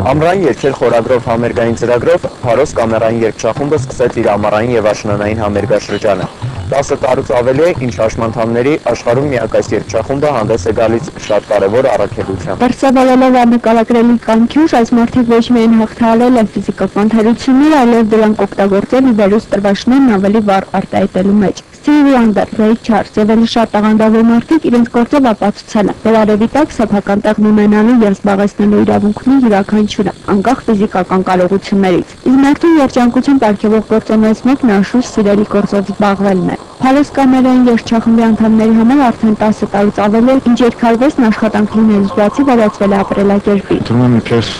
Ամռային երգեր խորագրով համերգային ծրագրով Փարոս կամերային երգչախումբը սկսեց իր ամառային եւ աշնանային համերգաշրջանը։ 10 տարուց ավելի է, ինչ հաշմանդամների աշխարհում միակ այս երգչախումբը հանդես է գալիս շատ կարևոր առաքելությամբ։ Դրսևորելով աննկարագրելի կանքյուր, այս մարդիկ ոչ միայն հաղթահարել են ֆիզիկական թերությունները, այլև դրանք օգտագործել ու վերուս տրվաշներն ավելի վառ արտահայտելու մեջ։ Սթիվի Վանդեր, Ռեյ Չարլզ եւ ելի շատ տաղանդավոր մարդիկ իրենց գործով ապացուցել են, որ արևի տակ սեփական տեղն ունենալու եւ զբաղեցնելու իրավունք ունի յուրաքանչյուրը, անկախ ֆիզիկական կարողություններից։ Իսկ մարդու երջանկություն պարգևող գործոններից մեկն անշուշտ սիրելի գործով զբաղվելն է։ Փարոս կամերային երգչախմբի անդամների համար արդեն 10 տարուց ավելի է, ինչ երգարվեստն աշխատանք լինելուց բացի վերածվել է ապրելակերպի։ Թվում է իբրև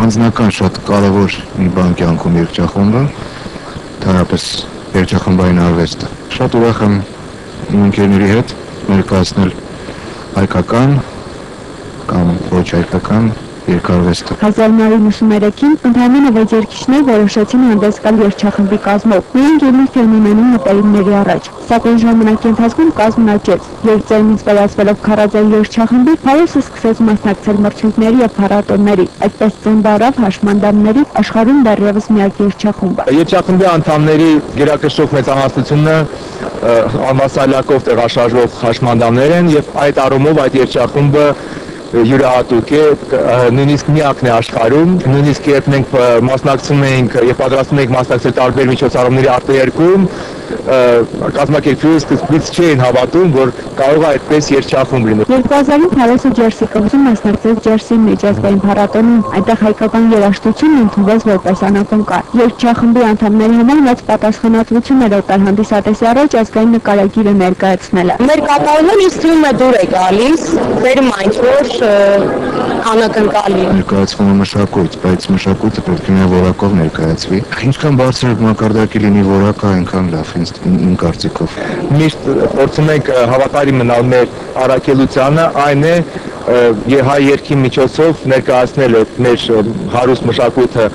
անձնական շատ կարևոր մի բան կյանքում երգչախումբը, թարապես երգչախմբային արվեստը։ Շատ ուրախ եմ իմ ընկերների հետ ներկայացնել հայկական կամ ոչ հայկական երգարվեստը։ 1993-ին ընդհանրապես 6 երգիչներ որոշեցին հանդես գալ երգչախմբի կազմով։ Միայն գերմի ֆերմինային մտերիմների առաջ։ Սակայն ժամանակի ընթացքում կազմն աճեց։ Երգწერից վերածվելով քարաձայն երգչախմբի, Փարոսը սկսեց մասնակցել մրցույթների եւ փառատոների։ Այդպես ծնունդ առավ հաշմանդամների աշխարհում դեռևս միակ երգչախումբը։ Երգչախմբի անդամների գերակշռող մեծամասնությունը անվասայլակով տեղաշարժվող հաշմանդամներ են եւ այդ առումով այդ երգչախումբը յուրահատուկ է, նույնիսկ միակն է աշխարհում, նույնիսկ երբ մենք մասնակցում ենք եւ պատրաստում ենք մասնակցել տարբեր միջոցառումների արտերկրում, կազմակերպիչները սկզբից չէին հավատում, որ կարող է այդպես երգչախումբ լինել։ 2000-ին Փարոսը Ջերսի կղզում մասնակցեց Ջերսի միջազգային փառատոնին, այնտեղ հայկական երաժշտությունն ընդունվեց որպես անակնկալ։ Երգչախմբի անդամների համար մեծ պատասխանատվություն էր օտար հանդիսատեսի առաջ ազգային նկարագիրը ներկայացնելը։ Մեր կատարումն ինձ թվում է դուր է գալիս, բերում ինչ-որ անակնկալի։ Ներկայացվում է մշակույթ, բայց մշակույթը պետք է որակով ներկայացվի։ Ինչքան բարձր մակարդակի լինի որակը, այնքան լավ, իմ կարծիքով։ Միշտ փորձում ենք հավատարիմ մնալ մեր առաքելությանը, այն է հայ երգի միջոցով ներկայացնել մեր հարուստ մշակույթը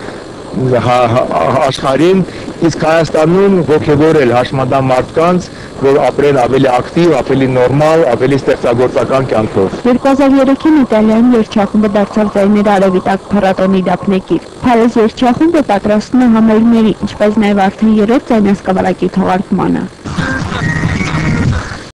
աշխարհին, իսկ Հայաստանում ողջորել հաշմանդամ մարդկանց, որ ապրեն ավելի ակտիվ, ավելի նորմալ, ավելի ստեղծագործական կյանքով։ 2003-ին Իտալիայում երգչախումբը դարձավ «Ձայներ արևի տակ» փառատոնի դափնեկիր։ Փարոս երգչախումբը պատրաստում է համերգների, ինչպես նաև արդեն 3 ձայնասկավառակի թողարկմանը։